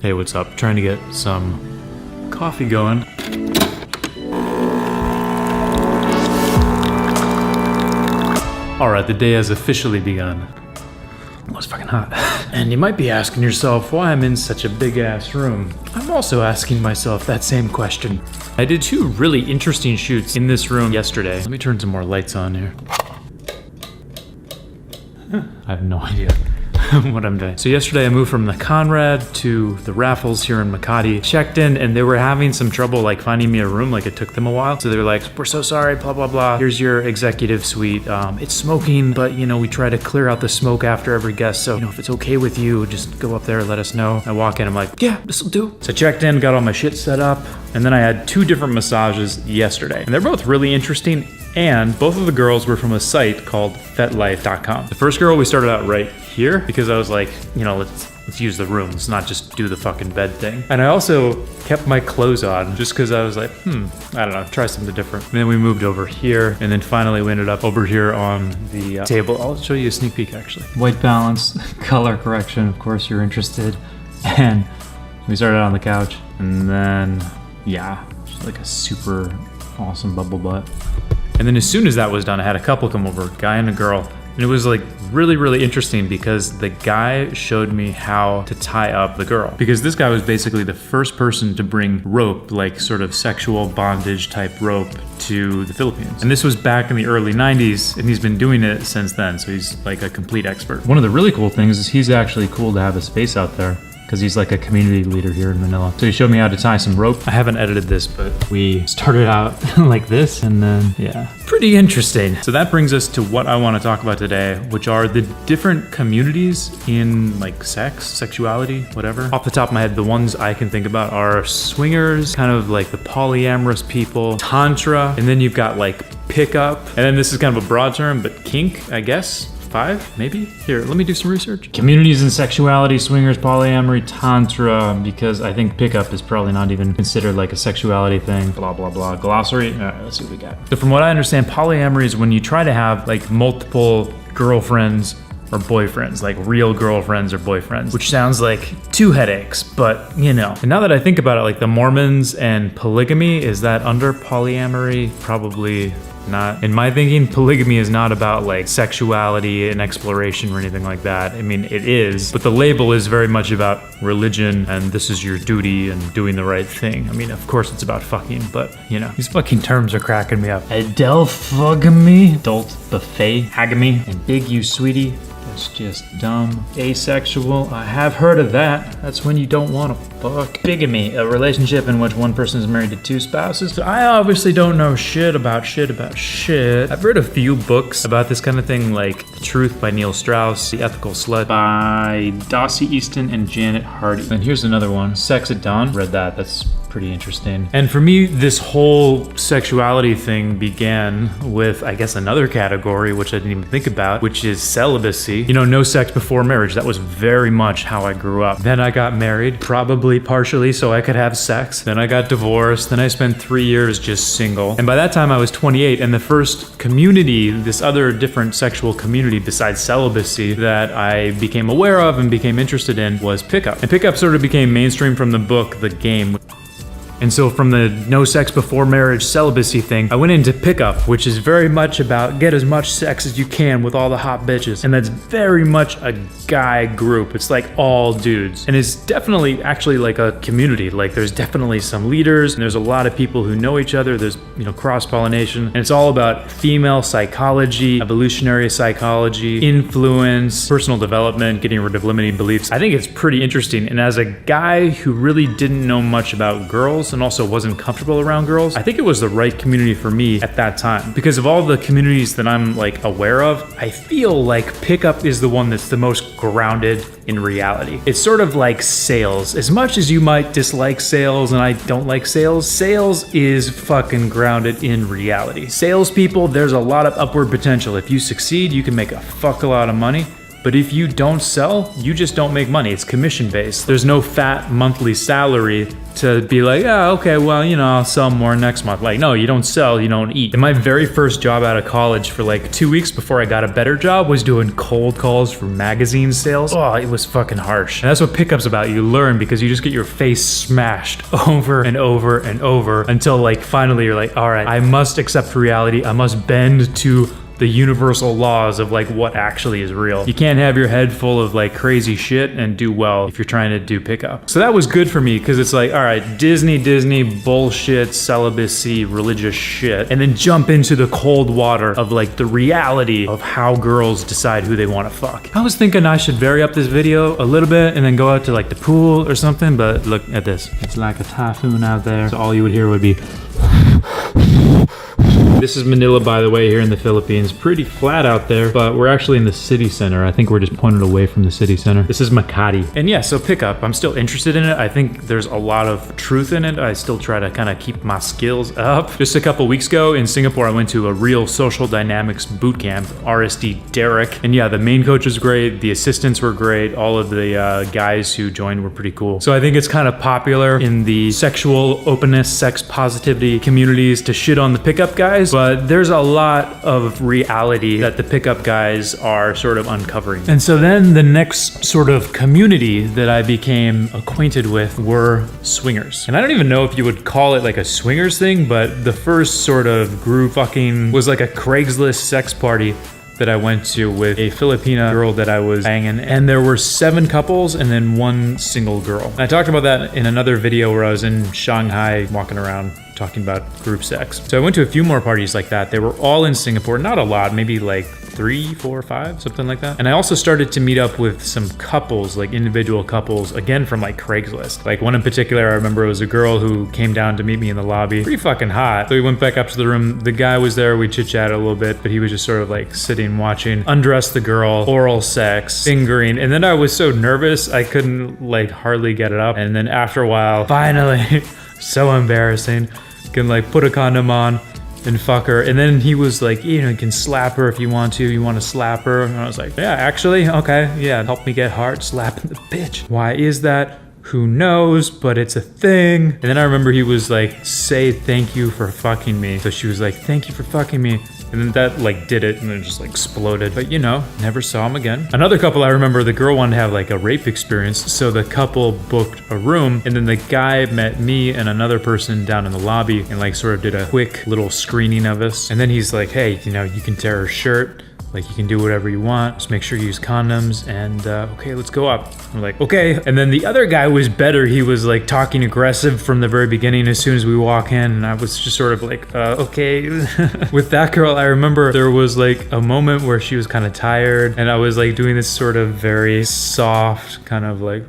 Hey, what's up? Trying to get some coffee going. Alright, the day has officially begun. Oh, it's fucking hot. And you might be asking yourself why I'm in such a big ass room. I'm also asking myself that same question. I did 2 really interesting shoots in this room yesterday. Let me turn some more lights on here. I have no idea what I'm doing. So yesterday I moved from the Conrad to the Raffles here in Makati. Checked in and they were having some trouble like finding me a room, like it took them a while. So they were like, we're so sorry, blah, blah, blah. Here's your executive suite. It's smoking, but you know, we try to clear out the smoke after every guest. So, you know, if it's okay with you, just go up there, let us know. I walk in, I'm like, yeah, this'll do. So I checked in, got all my shit set up. And then I had 2 different massages yesterday. And they're both really interesting. And both of the girls were from a site called FetLife.com. The first girl, we started out right here because I was like, you know, let's use the room. Let's not just do the fucking bed thing. And I also kept my clothes on just because I was like, I don't know, try something different. And then we moved over here. And then finally we ended up over here on the table. I'll show you a sneak peek actually. White balance, color correction, of course you're interested. And we started on the couch. And then, yeah, just like a super awesome bubble butt. And then as soon as that was done, I had a couple come over, a guy and a girl. And it was like really, really interesting because the guy showed me how to tie up the girl. Because this guy was basically the first person to bring rope, like sort of sexual bondage type rope to the Philippines. And this was back in the early 90s and he's been doing it since then. So he's like a complete expert. One of the really cool things is he's actually cool to have his face out there, because he's like a community leader here in Manila. So he showed me how to tie some rope. I haven't edited this, but we started out like this and then, yeah. Pretty interesting. So that brings us to what I want to talk about today, which are the different communities in like sex, sexuality, whatever. Off the top of my head, the ones I can think about are swingers, kind of like the polyamorous people, Tantra, and then you've got like pickup. And then this is kind of a broad term, but kink, I guess. 5, maybe? Here, let me do some research. Communities in sexuality, swingers, polyamory, Tantra, because I think pickup is probably not even considered like a sexuality thing, blah, blah, blah. Glossary, all right, let's see what we got. So from what I understand, polyamory is when you try to have like multiple girlfriends or boyfriends, like real girlfriends or boyfriends, which sounds like 2 headaches, but you know. And now that I think about it, like the Mormons and polygamy, is that under polyamory? Probably not. In my thinking, polygamy is not about like sexuality and exploration or anything like that. I mean, it is, but the label is very much about religion and this is your duty and doing the right thing. I mean, of course it's about fucking, but you know, these fucking terms are cracking me up. Adelphogamy, adult buffet, hagamy, and big you sweetie. That's just dumb. Asexual, I have heard of that. That's when you don't want to fuck. Bigamy, a relationship in which one person is married to 2 spouses. So I obviously don't know shit about shit. I've read a few books about this kind of thing, like The Truth by Neil Strauss, The Ethical Slut by Dossie Easton and Janet Hardy. And here's another one, Sex at Dawn. Read that, that's pretty interesting. And for me, this whole sexuality thing began with, I guess, another category, which I didn't even think about, which is celibacy. You know, no sex before marriage. That was very much how I grew up. Then I got married, probably partially so I could have sex. Then I got divorced. Then I spent 3 years just single. And by that time I was 28, and the first community, this other different sexual community besides celibacy that I became aware of and became interested in was pickup. And pickup sort of became mainstream from the book The Game. And so from the no sex before marriage celibacy thing, I went into pickup, which is very much about get as much sex as you can with all the hot bitches. And that's very much a guy group. It's like all dudes. And it's definitely actually like a community. Like there's definitely some leaders and there's a lot of people who know each other. There's, you know, cross-pollination. And it's all about female psychology, evolutionary psychology, influence, personal development, getting rid of limiting beliefs. I think it's pretty interesting. And as a guy who really didn't know much about girls and also wasn't comfortable around girls, I think it was the right community for me at that time. Because of all the communities that I'm like aware of, I feel like pickup is the one that's the most grounded in reality. It's sort of like sales. As much as you might dislike sales and I don't like sales, sales is fucking grounded in reality. Salespeople, there's a lot of upward potential. If you succeed, you can make a fuck a lot of money. But if you don't sell, you just don't make money. It's commission based. There's no fat monthly salary to be like, yeah, okay, well, I'll sell more next month. Like, no, you don't sell, you don't eat. And my very first job out of college for like 2 weeks before I got a better job was doing cold calls for magazine sales. Oh, it was fucking harsh. And that's what pickup's about. You learn because you just get your face smashed over and over and over until like finally you're like, all right, I must accept reality. I must bend to the universal laws of like what actually is real. You can't have your head full of like crazy shit and do well if you're trying to do pickup. So that was good for me because it's like, all right, Disney bullshit, celibacy, religious shit, and then jump into the cold water of like the reality of how girls decide who they want to fuck. I was thinking I should vary up this video a little bit and then go out to like the pool or something, but look at this. It's like a typhoon out there. So all you would hear would be This is Manila, by the way, here in the Philippines. Pretty flat out there, but we're actually in the city center. I think we're just pointed away from the city center. This is Makati. And yeah, so pickup, I'm still interested in it. I think there's a lot of truth in it. I still try to kind of keep my skills up. Just a couple weeks ago in Singapore, I went to a real social dynamics boot camp, RSD Derek. And yeah, the main coach was great. The assistants were great. All of the guys who joined were pretty cool. So I think it's kind of popular in the sexual openness, sex positivity communities to shit on the pickup guys, but there's a lot of reality that the pickup guys are sort of uncovering. And so then the next sort of community that I became acquainted with were swingers. And I don't even know if you would call it like a swingers thing, but the first sort of group fucking was like a Craigslist sex party that I went to with a Filipina girl that I was banging, and there were 7 couples and then 1 single girl. And I talked about that in another video where I was in Shanghai walking around talking about group sex. So I went to a few more parties like that. They were all in Singapore, not a lot, maybe like 3, 4, 5, something like that. And I also started to meet up with some couples, like individual couples, again from like Craigslist. Like one in particular, I remember it was a girl who came down to meet me in the lobby. Pretty fucking hot. So we went back up to the room. The guy was there. We chit-chatted a little bit, but he was just sort of like sitting, watching, undress the girl, oral sex, fingering. And then I was so nervous, I couldn't like hardly get it up. And then after a while, finally, so embarrassing, can like put a condom on and fuck her. And then he was like, you can slap her if you want to. You want to slap her? And I was like, yeah, actually, okay. Yeah, help me get hard slapping the bitch. Why is that? Who knows? But it's a thing. And then I remember he was like, say thank you for fucking me. So she was like, thank you for fucking me. And then that like did it and it just like exploded. But never saw him again. Another couple I remember, the girl wanted to have like a rape experience. So the couple booked a room and then the guy met me and another person down in the lobby and like sort of did a quick little screening of us. And then he's like, hey, you can tear her shirt. Like you can do whatever you want. Just make sure you use condoms and okay, let's go up. I'm like, okay. And then the other guy was better. He was like talking aggressive from the very beginning as soon as we walk in. And I was just sort of like, okay. With that girl, I remember there was like a moment where she was kind of tired and I was like doing this sort of very soft kind of like,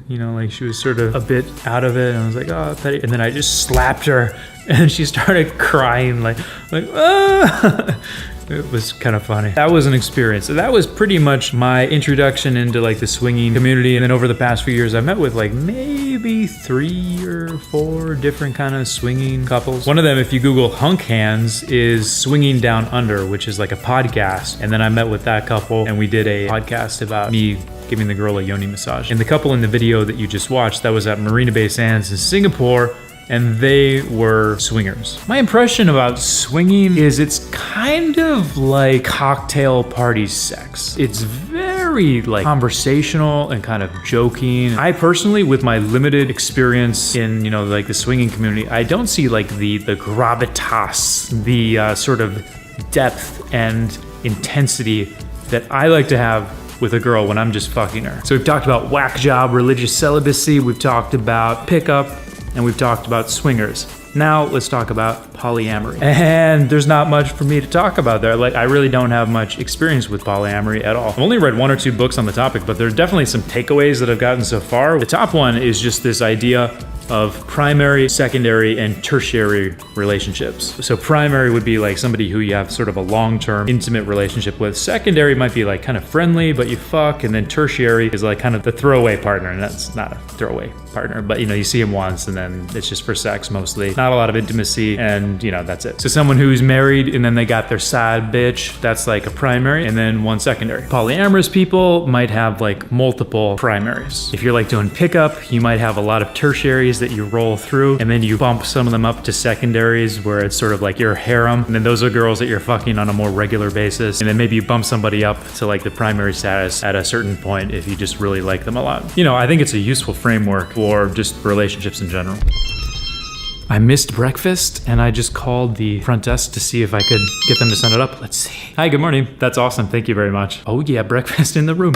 like she was sort of a bit out of it. And I was like, oh, petty. And then I just slapped her and she started crying like, ah. It was kind of funny. That was an experience. So that was pretty much my introduction into like the swinging community. And then over the past few years, I met with like maybe 3 or 4 different kind of swinging couples. One of them, if you Google hunk hands, is Swinging Down Under, which is like a podcast. And then I met with that couple and we did a podcast about me giving the girl a yoni massage. And the couple in the video that you just watched, that was at Marina Bay Sands in Singapore. And they were swingers. My impression about swinging is it's kind of like cocktail party sex. It's very like conversational and kind of joking. I personally, with my limited experience in, like the swinging community, I don't see like the gravitas, the sort of depth and intensity that I like to have with a girl when I'm just fucking her. So we've talked about whack job, religious celibacy, we've talked about pickup, and we've talked about swingers. Now let's talk about polyamory. And there's not much for me to talk about there. Like I really don't have much experience with polyamory at all. I've only read 1 or 2 books on the topic, but there's definitely some takeaways that I've gotten so far. The top one is just this idea of primary, secondary, and tertiary relationships. So primary would be like somebody who you have sort of a long-term intimate relationship with. Secondary might be like kind of friendly, but you fuck. And then tertiary is like kind of the throwaway partner. And that's not a throwaway partner, but you see him once and then it's just for sex mostly. Not a lot of intimacy and that's it. So someone who's married and then they got their side bitch, that's like a primary, and then one secondary. Polyamorous people might have like multiple primaries. If you're like doing pickup, you might have a lot of tertiaries that you roll through, and then you bump some of them up to secondaries where it's sort of like your harem, and then those are girls that you're fucking on a more regular basis, and then maybe you bump somebody up to like the primary status at a certain point if you just really like them a lot. I think it's a useful framework for just relationships in general. I missed breakfast and I just called the front desk to see if I could get them to send it up. Let's see. Hi, good morning. That's awesome. Thank you very much. Oh yeah, breakfast in the room.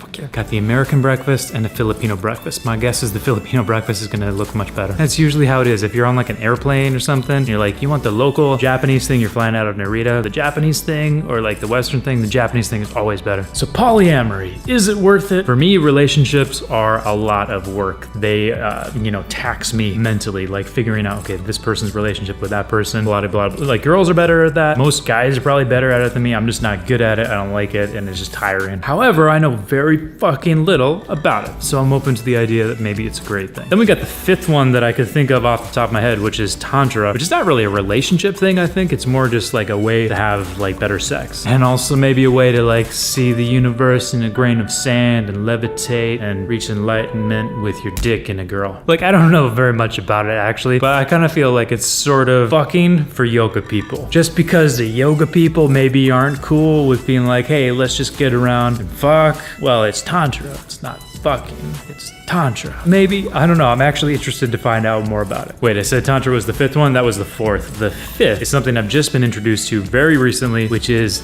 Okay, I've got the American breakfast and the Filipino breakfast. My guess is the Filipino breakfast is gonna look much better. That's usually how it is. If you're on like an airplane or something, you're like, you want the local Japanese thing, you're flying out of Narita, the Japanese thing, or like the Western thing, the Japanese thing is always better. So polyamory, is it worth it? For me, relationships are a lot of work. They, tax me mentally, like figuring out, okay, this person's relationship with that person, blah, blah, blah. Like girls are better at that. Most guys are probably better at it than me. I'm just not good at it. I don't like it, and it's just tiring. However, I know very fucking little about it, so I'm open to the idea that maybe it's a great thing. Then we got the fifth one that I could think of off the top of my head, which is Tantra, which is not really a relationship thing. I think it's more just like a way to have like better sex, and also maybe a way to like see the universe in a grain of sand and levitate and reach enlightenment with your dick in a girl. Like, I don't know very much about it actually, but I kind of feel like it's sort of fucking for yoga people. Just because the yoga people maybe aren't cool with being like, hey, let's just get around and fuck. Well, it's Tantra. It's not fucking, it's Tantra. Maybe, I don't know. I'm actually interested to find out more about it. Wait, I said Tantra was the fifth one? That was the fourth. The fifth is something I've just been introduced to very recently, which is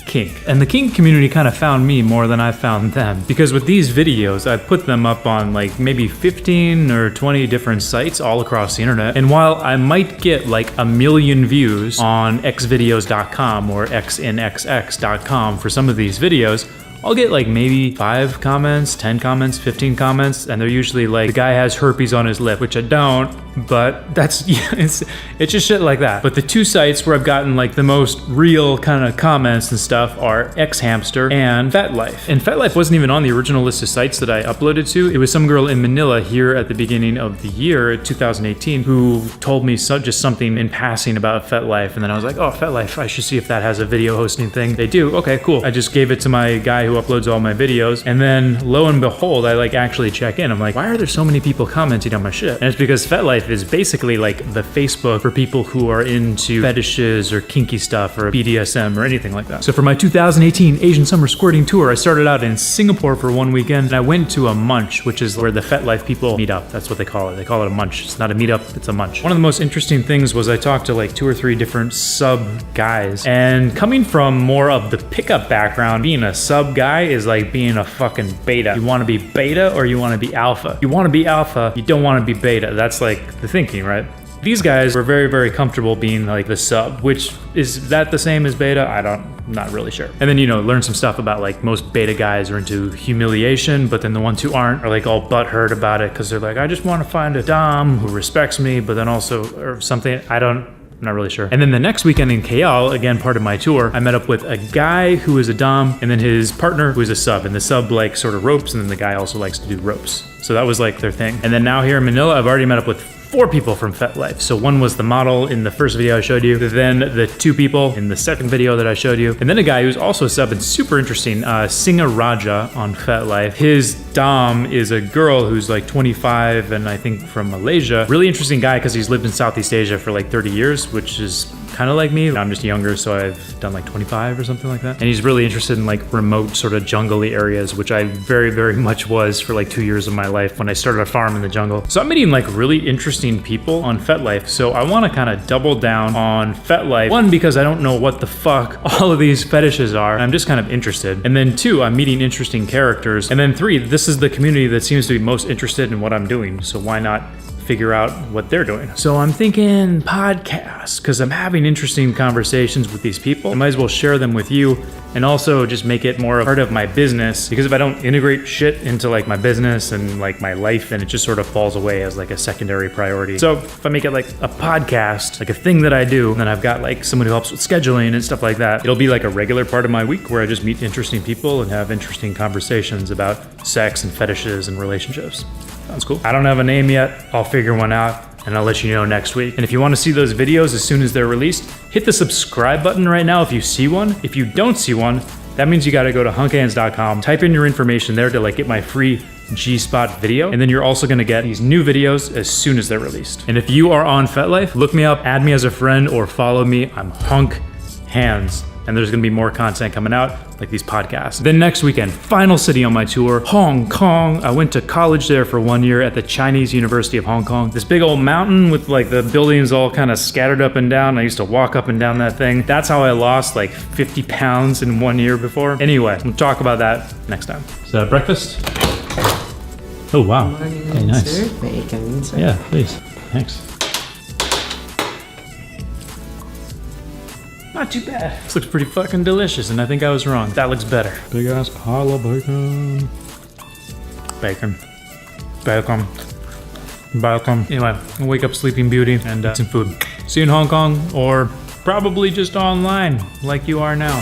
Kink. And the Kink community kind of found me more than I found them, because with these videos, I put them up on like maybe 15 or 20 different sites all across the internet. And while I might get like 1 million views on xvideos.com or xnxx.com for some of these videos, I'll get like maybe 5 comments, 10 comments, 15 comments, and they're usually like, the guy has herpes on his lip, which I don't, but that's, yeah, it's just shit like that. But the two sites where I've gotten like the most real kind of comments and stuff are xHamster and FetLife. And FetLife wasn't even on the original list of sites that I uploaded to. It was some girl in Manila here at the beginning of the year, 2018, who told me just something in passing about FetLife. And then I was like, oh, FetLife, I should see if that has a video hosting thing. They do. Okay, cool. I just gave it to my guy who uploads all my videos, and then lo and behold, I like actually check in. I'm like, why are there so many people commenting on my shit? And it's because FetLife is basically like the Facebook for people who are into fetishes or kinky stuff or BDSM or anything like that. So for my 2018 Asian Summer Squirting Tour, I started out in Singapore for 1 weekend, and I went to a munch, which is where the FetLife people meet up. That's what they call it. They call it a munch. It's not a meetup, it's a munch. One of the most interesting things was I talked to like 2 or 3 different sub guys, and coming from more of the pickup background, being a sub guy is like being a fucking beta. You want to be beta or you want to be alpha? You want to be alpha, you don't want to be beta. That's like the thinking, right? These guys were very, very comfortable being like the sub, which is that the same as beta? I'm not really sure. And then, learn some stuff about like most beta guys are into humiliation, but then the ones who aren't are like all butthurt about it because they're like, I just want to find a dom who respects me, but then also, or something, I'm not really sure. And then the next weekend in KL, again, part of my tour, I met up with a guy who is a dom and then his partner who is a sub. And the sub like sort of ropes, and then the guy also likes to do ropes. So that was like their thing. And then now here in Manila, I've already met up with 4 people from FetLife. So one was the model in the first video I showed you, then the 2 people in the second video that I showed you, and then a guy who's also a sub and super interesting, Singa Raja on FetLife. His dom is a girl who's like 25 and I think from Malaysia. Really interesting guy because he's lived in Southeast Asia for like 30 years, which is kind of like me. I'm just younger, so I've done like 25 or something like that. And he's really interested in like remote sort of jungly areas, which I very, very much was for like 2 years of my life when I started a farm in the jungle. So I'm meeting like really interesting people on FetLife. So I want to kind of double down on FetLife. 1, because I don't know what the fuck all of these fetishes are. I'm just kind of interested. And then 2, I'm meeting interesting characters. And then 3, this is the community that seems to be most interested in what I'm doing. So why not figure out what they're doing? So I'm thinking podcasts, because I'm having interesting conversations with these people. I might as well share them with you and also just make it more a part of my business, because if I don't integrate shit into like my business and like my life, then it just sort of falls away as like a secondary priority. So if I make it like a podcast, like a thing that I do, and then I've got like someone who helps with scheduling and stuff like that, it'll be like a regular part of my week where I just meet interesting people and have interesting conversations about sex and fetishes and relationships. Sounds cool. I don't have a name yet. I'll figure one out and I'll let you know next week. And if you want to see those videos as soon as they're released, hit the subscribe button right now if you see one. If you don't see one, that means you got to go to hunkhands.com, type in your information there to like get my free G-spot video, and then you're also gonna get these new videos as soon as they're released. And if you are on FetLife, look me up, add me as a friend, or follow me. I'm Hunk Hands, and there's gonna be more content coming out, like these podcasts. Then next weekend, final city on my tour, Hong Kong. I went to college there for 1 year at the Chinese University of Hong Kong. This big old mountain with like the buildings all kind of scattered up and down. I used to walk up and down that thing. That's how I lost like 50 pounds in 1 year before. Anyway, we'll talk about that next time. Is that breakfast? Oh wow, Morning, nice. sir. Bacon, sir. Yeah, please, thanks. Not too bad. This looks pretty fucking delicious, and I think I was wrong. That looks better. Big ass pile of bacon. Bacon. Bacon. Bacon. Anyway, I'll wake up Sleeping Beauty and eat some food. See you in Hong Kong, or probably just online, like you are now.